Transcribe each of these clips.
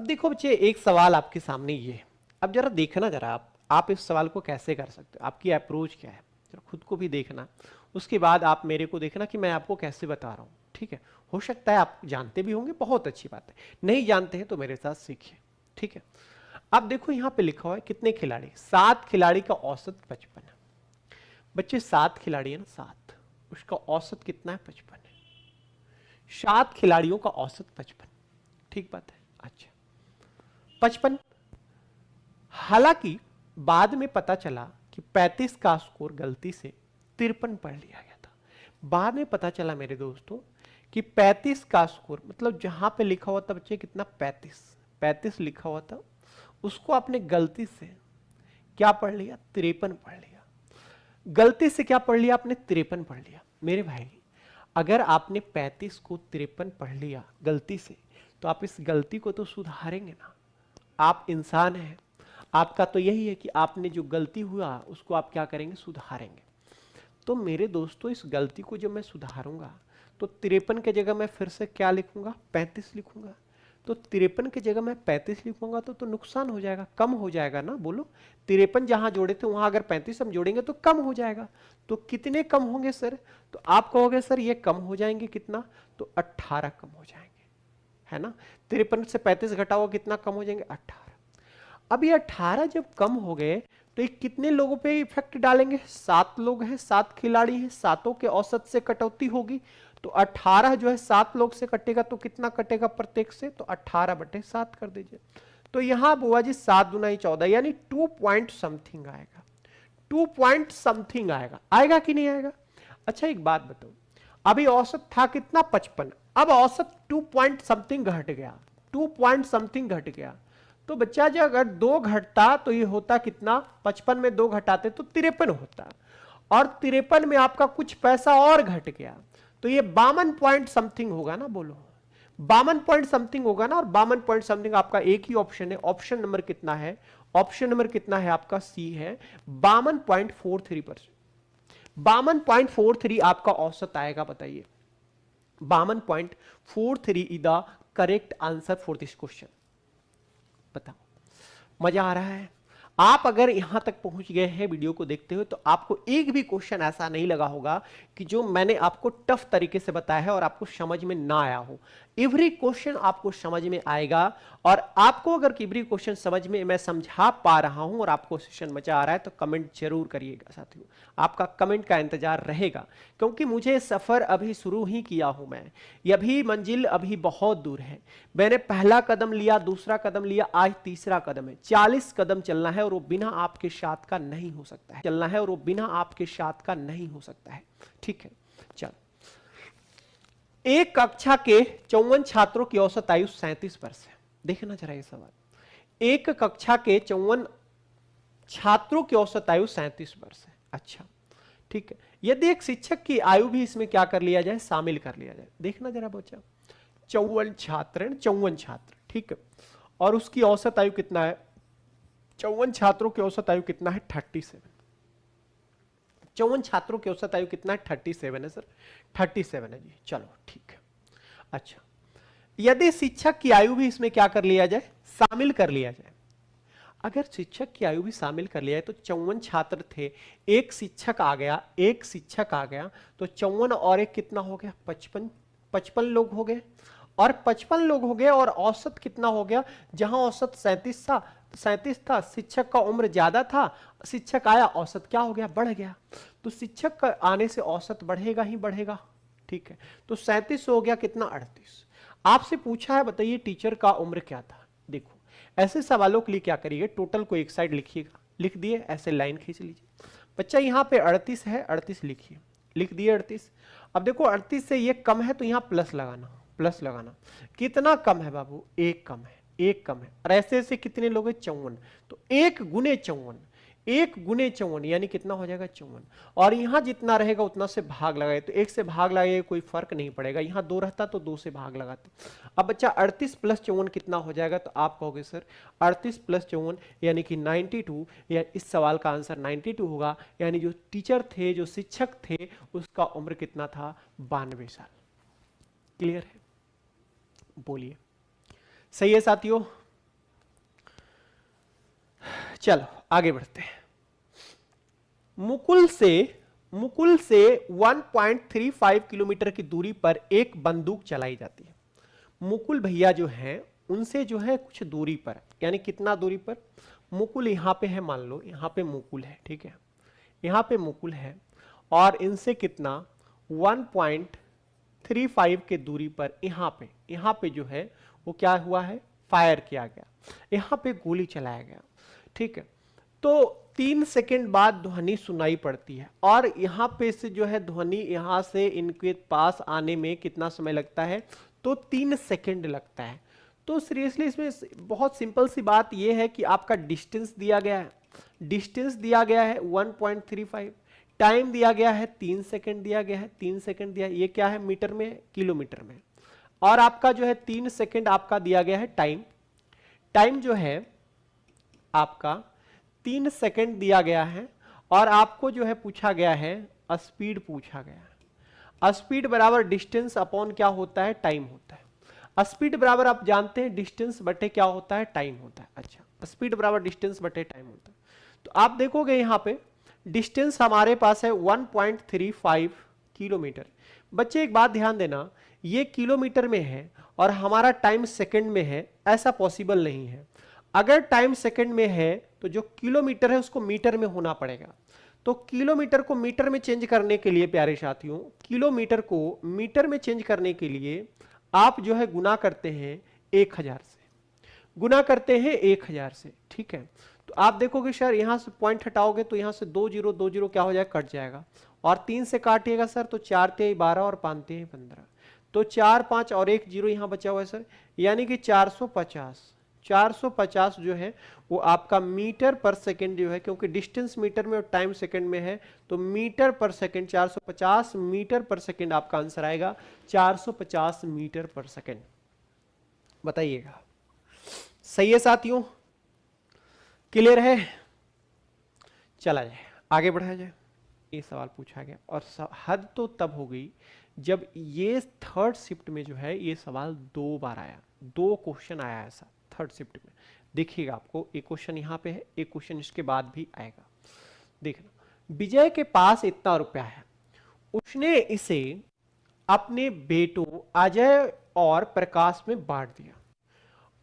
देखो बच्चे, एक सवाल आपके सामने ये है। अब जरा देखना, जरा आप इस सवाल को कैसे कर सकते हो, आपकी अप्रोच क्या है, जरा खुद को भी देखना। उसके बाद आप मेरे को देखना कि मैं आपको कैसे बता रहा हूँ। ठीक है, हो सकता है आप जानते भी होंगे, बहुत अच्छी बात है। नहीं जानते हैं तो मेरे साथ सीखिए। ठीक है, अब देखो यहाँ पे लिखा हुआ है कितने खिलाड़ी, 7 खिलाड़ी का औसत 55 है। बच्चे 7 खिलाड़ी है ना, 7, उसका औसत कितना है? 55 है। 7 खिलाड़ियों का औसत 55, ठीक बात है। अच्छा, 55। हालांकि बाद में पता चला कि 35 का स्कोर गलती से 53 पढ़ लिया गया था। बाद में पता चला मेरे दोस्तों कि 35 का स्कोर मतलब जहां पे लिखा हुआ था बच्चे कितना, 35 लिखा हुआ था, उसको आपने गलती से क्या पढ़ लिया? 53 पढ़ लिया। गलती से क्या पढ़ लिया आपने? 53 पढ़ लिया। मेरे भाई, अगर आपने 35 को 53 पढ़ लिया गलती से, तो आप इस गलती को तो सुधारेंगे ना। आप इंसान हैं, आपका तो यही है कि आपने जो गलती हुआ उसको आप क्या करेंगे? सुधारेंगे। तो मेरे दोस्तों, इस गलती को जब मैं सुधारूंगा तो 53 के जगह मैं फिर से क्या लिखूंगा? 35 लिखूंगा। तो 53 की जगह मैं 35 लिखूंगा तो नुकसान हो जाएगा, कम हो जाएगा ना। बोलो, 53 जहां जोड़े थे वहां अगर 35 हम जोड़ेंगे तो कम हो जाएगा। तो कितने कम होंगे सर? तो आप कहोगे सर ये कम हो जाएंगे कितना? तो 18 कम हो जाएंगे, है ना। 53 से 35 घटाओ, कितना कम हो जाएंगे? 18। अब ये 18 जब कम हो गए तो ये कितने लोगों पे इफेक्ट डालेंगे? 7 लोग हैं, 7 खिलाड़ी हैं, 7 के औसत से कटौती होगी। तो 18 जो है 7 लोग से कटेगा तो कितना कटेगा प्रत्येक से? तो 18/7 कर दीजिए। तो यहां बुआ जी 7 दूना 14, यानी 2 पॉइंट समथिंग आएगा। 2 पॉइंट समथिंग आएगा। आएगा कि नहीं आएगा? अच्छा एक बात बताओ, अभी औसत था कितना? 55। अब औसत 2 पॉइंट समथिंग घट गया, 2 पॉइंट समथिंग घट गया। तो बच्चा जो अगर 2 घटता तो ये होता कितना? 55 में 2 घटाते तो 53 होता, और 53 में आपका कुछ पैसा और घट गया तो ये 52 पॉइंट समथिंग होगा ना। बोलो, 52 पॉइंट समथिंग होगा ना। और 52 पॉइंट समथिंग आपका एक ही ऑप्शन है, ऑप्शन नंबर कितना है? ऑप्शन नंबर कितना है आपका? सी है, 52.43%। 52.43 आपका औसत आएगा। बताइए, 52.43 is the correct answer for this question. बताओ, मजा आ रहा है? आप अगर यहां तक पहुंच गए हैं वीडियो को देखते हुए तो आपको एक भी क्वेश्चन ऐसा नहीं लगा होगा कि जो मैंने आपको टफ तरीके से बताया है और आपको समझ में ना आया हो। एवरी क्वेश्चन आपको समझ में आएगा। और आपको अगर एवरी क्वेश्चन समझ में मैं समझा पा रहा हूं और आपको सेशन मजा आ रहा है तो कमेंट जरूर करिएगा साथियों, आपका कमेंट का इंतजार रहेगा। क्योंकि मुझे सफर अभी शुरू ही किया हूं मैं, ये भी मंजिल अभी बहुत दूर है। मैंने पहला कदम लिया, दूसरा कदम लिया, आज तीसरा कदम है। 40 कदम चलना है और वो बिना आपके साथ का नहीं हो सकता है। चलना है और वो बिना आपके साथ का नहीं हो सकता है। ठीक है, चलो। एक कक्षा के 54 छात्रों की औसत आयु 37 वर्ष है। देखना जरा ये सवाल। एक कक्षा के 54 छात्रों की औसत आयु 37 वर्ष है। अच्छा, ठीक है। यदि एक शिक्षक की आयु भी इसमें क्या कर लिया जाए? शामिल कर लिया जाए। देखना जरा बच्चा, 54 छात्र, 54 छात्र, ठीक है। और उसकी औसत आयु कितना है? 54 छात्रों की औसत आयु कितना है? 37। 54 छात्रों की औसत आयु कितना है? 37 है सर, 37 है जी। चलो ठीक है। अच्छा, यदि शिक्षक की आयु भी इसमें क्या कर लिया जाए? शामिल कर लिया जाए। अगर शिक्षक की आयु भी शामिल कर लिया है तो 54 छात्र थे, एक शिक्षक आ गया, एक शिक्षक आ गया तो 54 और एक कितना हो गया? 55। 55 लोग हो गए, और 55 लोग हो गए और औसत कितना हो गया? जहां औसत 37 था, शिक्षक का उम्र ज्यादा था, शिक्षक आया, औसत क्या हो गया? बढ़ गया। तो शिक्षक का आने से औसत बढ़ेगा ही बढ़ेगा। ठीक है, तो 37 हो गया कितना? 38। आपसे पूछा है बताइए टीचर का उम्र क्या था? देखो, ऐसे सवालों के लिए क्या करिए, टोटल को एक साइड लिखिएगा, लिख दिए, ऐसे लाइन खींच लीजिए। बच्चा यहाँ पे 38 है, 38 लिखिए, लिख दिए 38। अब देखो 38 से ये कम है तो यहाँ प्लस लगाना, प्लस लगाना। कितना कम है बाबू? एक कम है, एक कम है। और ऐसे ऐसे कितने लोग हैं? 54। तो 1 गुने 54, 1 गुने 54 यानी कितना हो जाएगा? 54। और यहां जितना रहेगा उतना से भाग लगाए, तो 1 से भाग लगाए कोई फर्क नहीं पड़ेगा। यहां 2 रहता तो 2 से भाग लगाते। अब बच्चा 38 + 54 कितना हो जाएगा? तो आप कहोगे सर 38 + 54 यानी कि 92, या इस सवाल का आंसर 92 होगा। यानी जो टीचर थे, जो शिक्षक थे, उसका उम्र कितना था? 92 साल। क्लियर है? बोलिए, सही है साथियों? चलो आगे बढ़ते हैं। मुकुल से 1.35 किलोमीटर की दूरी पर एक बंदूक चलाई जाती है। मुकुल भैया जो हैं उनसे जो है कुछ दूरी पर, यानी कितना दूरी पर, मुकुल यहां पे है, मान लो यहां पे मुकुल है, ठीक है, यहां पे मुकुल है और इनसे कितना 1.35 के दूरी पर यहां पे जो है वो क्या हुआ है, फायर किया गया, यहां पे गोली चलाया गया, ठीक है। तो 3 सेकंड बाद ध्वनि सुनाई पड़ती है और यहां पे से जो है ध्वनि यहां से इनके पास आने में कितना समय लगता है, तो 3 सेकंड लगता है। तो सीरियसली इसमें बहुत सिंपल सी बात यह है कि आपका डिस्टेंस दिया गया है, डिस्टेंस दिया गया है 1.35, टाइम दिया गया है 3 सेकंड दिया गया है, 3 सेकंड दिया, ये क्या है मीटर में, किलोमीटर में, और आपका जो है 3 सेकंड आपका दिया गया है टाइम, टाइम जो है आपका 3 सेकंड दिया गया है और आपको जो है पूछा गया है स्पीड पूछा गया है। स्पीड बराबर डिस्टेंस अपॉन क्या होता है, टाइम होता है। स्पीड बराबर आप जानते हैं डिस्टेंस बटे क्या होता है, टाइम होता है। अच्छा, स्पीड बराबर डिस्टेंस बटे टाइम होता है। तो आप देखोगे यहां पे डिस्टेंस हमारे पास है 1.35 किलोमीटर। बच्चे एक बात ध्यान देना, ये किलोमीटर में है और हमारा टाइम सेकंड में है, ऐसा पॉसिबल नहीं है। अगर टाइम सेकंड में है तो जो किलोमीटर है उसको मीटर में होना पड़ेगा। तो किलोमीटर को मीटर में चेंज करने के लिए प्यारे साथियों, किलोमीटर को मीटर में चेंज करने के लिए आप जो है गुना करते हैं 1000 से, गुना करते हैं 1000 से, ठीक है। तो आप देखोगे सर यहां से पॉइंट हटाओगे तो यहां से 2 जीरो 2 जीरो क्या हो जाएगा, कट जाएगा, और 3 से काटिएगा सर तो 4 ते 12 और 5 ते 15, तो 4 5 और 1 जीरो यहां बचा हुआ है सर, यानी कि 450 जो है वो आपका मीटर पर सेकंड जो है, क्योंकि डिस्टेंस मीटर में और टाइम सेकंड में है, तो मीटर पर सेकंड 450 मीटर पर सेकंड आपका आंसर आएगा, 450 मीटर पर सेकंड। बताइएगा सही है साथियों, क्लियर है? चला जाए आगे बढ़ा जाए। ये सवाल पूछा गया और हद तो तब हो गई जब ये थर्ड शिफ्ट में जो है ये सवाल 2 बार आया, 2 क्वेश्चन आया ऐसा थर्ड शिफ्ट में। देखिएगा आपको एक क्वेश्चन यहाँ पे है, एक क्वेश्चन इसके बाद भी आएगा। देखना, विजय के पास इतना रुपया है, उसने इसे अपने बेटों अजय और प्रकाश में बांट दिया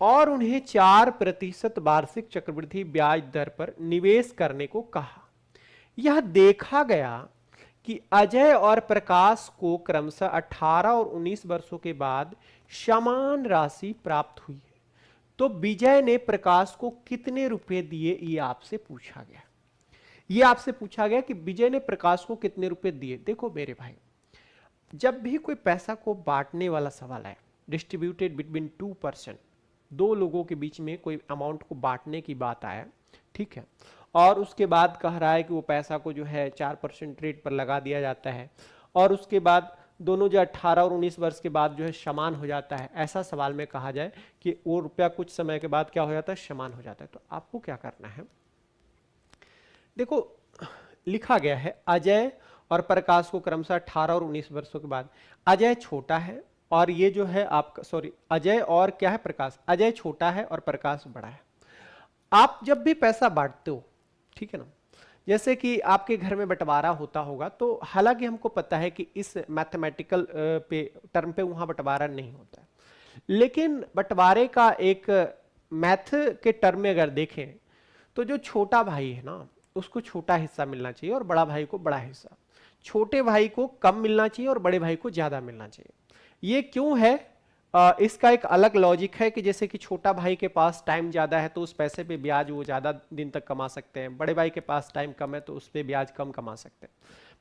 और उन्हें 4% वार्षिक चक्रवृद्धि ब्याज दर पर निवेश करने को कहा। यह देखा गया कि अजय और प्रकाश को क्रमशः 18 और 19 वर्षों के बाद समान राशि प्राप्त हुई है, तो विजय ने प्रकाश को कितने रुपए दिए, ये आपसे पूछा गया। ये आपसे पूछा गया कि विजय ने प्रकाश को कितने रुपए दिए। देखो मेरे भाई, जब भी कोई पैसा को बांटने वाला सवाल है, डिस्ट्रीब्यूटेड बिटवीन 2 पर्सन, 2 लोगों के बीच में कोई अमाउंट को बांटने की बात आया, ठीक है, और उसके बाद कह रहा है कि वो पैसा को जो है 4% रेट पर लगा दिया जाता है और उसके बाद दोनों जो 18 और 19 वर्ष के बाद जो है समान हो जाता है, ऐसा सवाल में कहा जाए कि वो रुपया कुछ समय के बाद क्या हो जाता है, समान हो जाता है। तो आपको क्या करना है, देखो लिखा गया है अजय और प्रकाश को क्रमशः 18 और 19 वर्षों के बाद, अजय छोटा है और ये जो है आपका, सॉरी, अजय और क्या है, प्रकाश, अजय छोटा है और प्रकाश बड़ा है। आप जब भी पैसा बांटते हो, ठीक है ना, जैसे कि आपके घर में बंटवारा होता होगा, तो हालांकि हमको पता है कि इस मैथमेटिकल पे टर्म पे वहां बंटवारा नहीं होता है, लेकिन बंटवारे का एक मैथ के टर्म में अगर देखें तो जो छोटा भाई है ना उसको छोटा हिस्सा मिलना चाहिए और बड़ा भाई को बड़ा हिस्सा, छोटे भाई को कम मिलना चाहिए और बड़े भाई को ज्यादा मिलना चाहिए। ये क्यों है, इसका एक अलग लॉजिक है कि जैसे कि छोटा भाई के पास टाइम ज्यादा है तो उस पैसे पे ब्याज वो ज्यादा दिन तक कमा सकते हैं, बड़े भाई के पास टाइम कम है तो उस पे ब्याज कम कमा सकते हैं।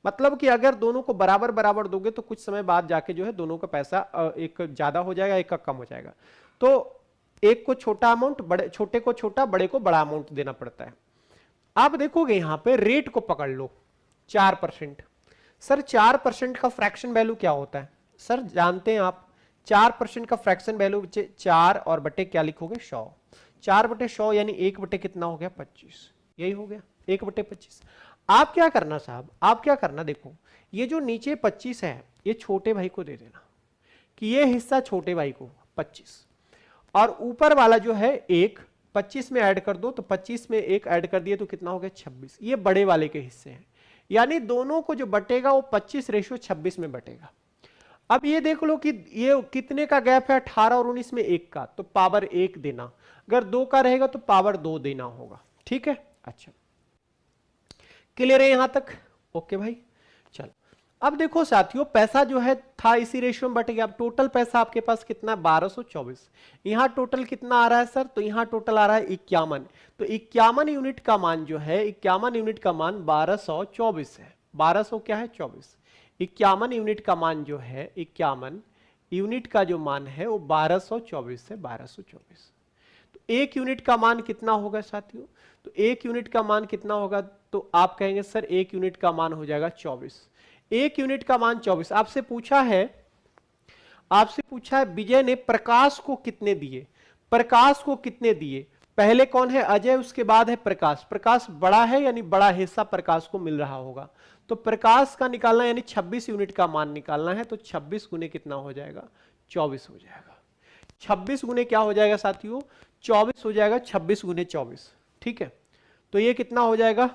मतलब कि अगर दोनों को बराबर बराबर दोगे तो कुछ समय बाद जाके जो है दोनों का पैसा एक ज्यादा हो जाएगा, एक का कम हो जाएगा। तो एक को छोटा अमाउंट, बड़े छोटे को छोटा, बड़े को बड़ा अमाउंट देना पड़ता है। आप देखोगे यहां पे रेट को पकड़ लो 4%। सर 4% का फ्रैक्शन वैल्यू क्या होता है? सर जानते हैं आप 4% का फ्रैक्शन वैल्यू 4 और बटे क्या लिखोगे 100, 4 बटे 100 यानी 1 बटे कितना हो गया 25, यही हो गया 1 बटे 25। आप क्या करना साहब, आप क्या करना, देखो ये जो नीचे 25 है ये छोटे भाई को दे देना कि ये हिस्सा छोटे भाई को 25, और ऊपर वाला जो है 1 25 में ऐड कर दो, तो 25 में एक ऐड कर दिए तो कितना हो गया 26। ये बड़े वाले के हिस्से हैं, यानी दोनों को जो बटेगा वो 25:26 में बटेगा। अब ये देख लो कि ये कितने का गैप है, 18 और 19 में 1 का, तो पावर 1 देना, अगर 2 का रहेगा तो पावर 2 देना होगा। ठीक है, अच्छा क्लियर है यहां तक? ओके भाई, चलो अब देखो साथियों, पैसा जो है था इसी रेशियो में बट गया। अब टोटल पैसा आपके पास कितना है 1224। यहां टोटल कितना आ रहा है सर? तो यहां टोटल आ रहा है 51। तो 51 यूनिट का मान जो है, 51 यूनिट का मान 1224 है। 1200 क्या है 24। 51 यूनिट का मान जो है, 51 यूनिट का जो मान है वो 1224 है, 1224। तो एक यूनिट का मान कितना होगा साथियों? तो एक यूनिट का मान कितना होगा? तो आप कहेंगे सर एक यूनिट का मान हो जाएगा 24। एक यूनिट का मान 24। आपसे पूछा है विजय ने प्रकाश को कितने दिए? प्रकाश को कितने दिए? पहले कौन है? अजय, उसके बाद है प्रकाश। प्रकाश बड़ा है यानी बड़ा हिस्सा प्रकाश को मिल रहा होगा। तो प्रकाश का निकालना यानी 26 यूनिट का मान निकालना है, तो 26 गुने कितना हो जाएगा? 24 हो जाएगा। 26 गुने क्या हो जाएगा साथियों? 24 हो जाएगा। 26 गुने 24, ठीक है। तो ये कितना हो जाएगा?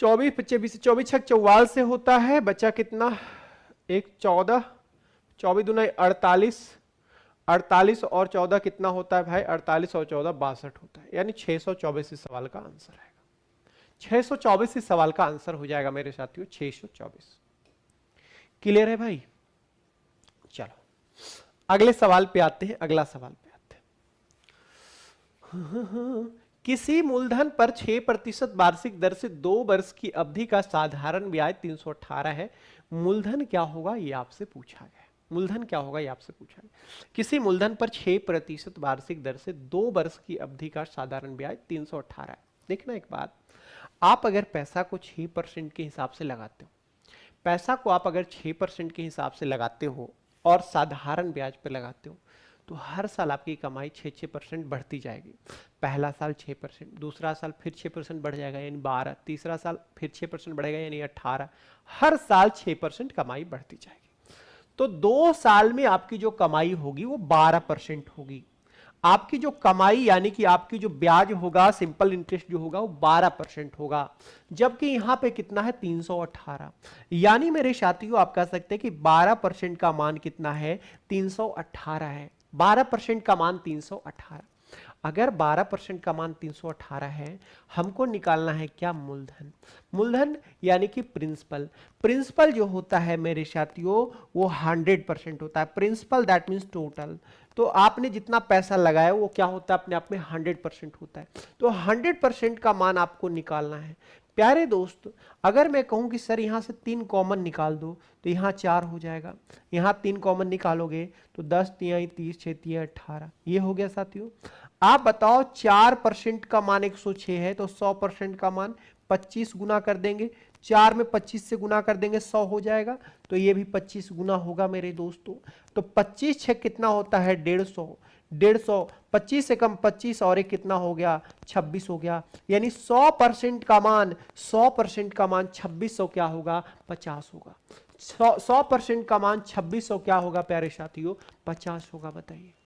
24 25 24 छक 44 से होता है, बचा कितना? एक 14, 24 दूना 48, 48 और 14 कितना होता है भाई? 48 और 14 62 होता है, यानी 624 इस सवाल का आंसर आएगा। 624 इस सवाल का आंसर हो जाएगा मेरे साथियों, 624। क्लियर है भाई? चलो अगले सवाल पे आते हैं। अगला सवाल पे आते हैं। किसी मूलधन पर 6% वार्षिक दर से 2 वर्ष की अवधि का साधारण ब्याज 318 है। मूलधन क्या होगा ये आपसे पूछा गया। मूलधन क्या होगा ये आपसे पूछा गया। किसी मूलधन पर 6% वार्षिक दर से 2 वर्ष की अवधि का साधारण ब्याज 318 है। देखना एक बात, आप अगर पैसा को 6% के हिसाब से लगाते हो, पैसा को आप अगर 6% के हिसाब से लगाते हो और साधारण ब्याज पर लगाते हो, तो हर साल आपकी कमाई 6% बढ़ती जाएगी। पहला साल 6%, दूसरा साल फिर 6% बढ़ जाएगा यानी 12, तीसरा साल फिर 6% बढ़ेगा यानी 18। हर साल 6% कमाई बढ़ती जाएगी। तो 2 साल में आपकी जो कमाई होगी वो 12% होगी। आपकी जो कमाई यानी कि आपकी जो ब्याज होगा, सिंपल इंटरेस्ट जो होगा वो 12% होगा। जबकि यहां पे कितना है? 318। यानी मेरे साथियों आप कह सकते हैं कि 12% का मान कितना है? 318 है। 12% का मान 318। अगर 12% का मान 318 है, हमको निकालना है क्या? मूलधन। मूलधन यानी कि प्रिंसिपल। प्रिंसिपल जो होता है मेरे साथियों वो 100% होता है। Principal that means total. तो आपने जितना पैसा लगाया वो क्या होता है? अपने आप में 100% होता है। तो 100% का मान आपको निकालना है। प्यारे दोस्त, अगर मैं कहूं कि सर यहां से 3 कॉमन निकाल दो, तो यहां 4 हो जाएगा। यहां 3 कॉमन निकालोगे तो 10 3 30 6 3 18, ये हो गया साथियों। आप बताओ 4% का मान 106 है, तो 100% का मान 25 गुना कर देंगे। 4 में 25 से गुना कर देंगे, 100 हो जाएगा। तो ये भी 25 गुना होगा मेरे दोस्तों। तो 25 6 कितना होता है? 150। 150, 25 से कम 25 और एक कितना हो गया? 26 हो गया। यानी 100% का मान 100% का मान 2600 क्या होगा? 50 होगा। 100% का मान 2600 क्या होगा प्यारे साथियों? 50 होगा। बताइए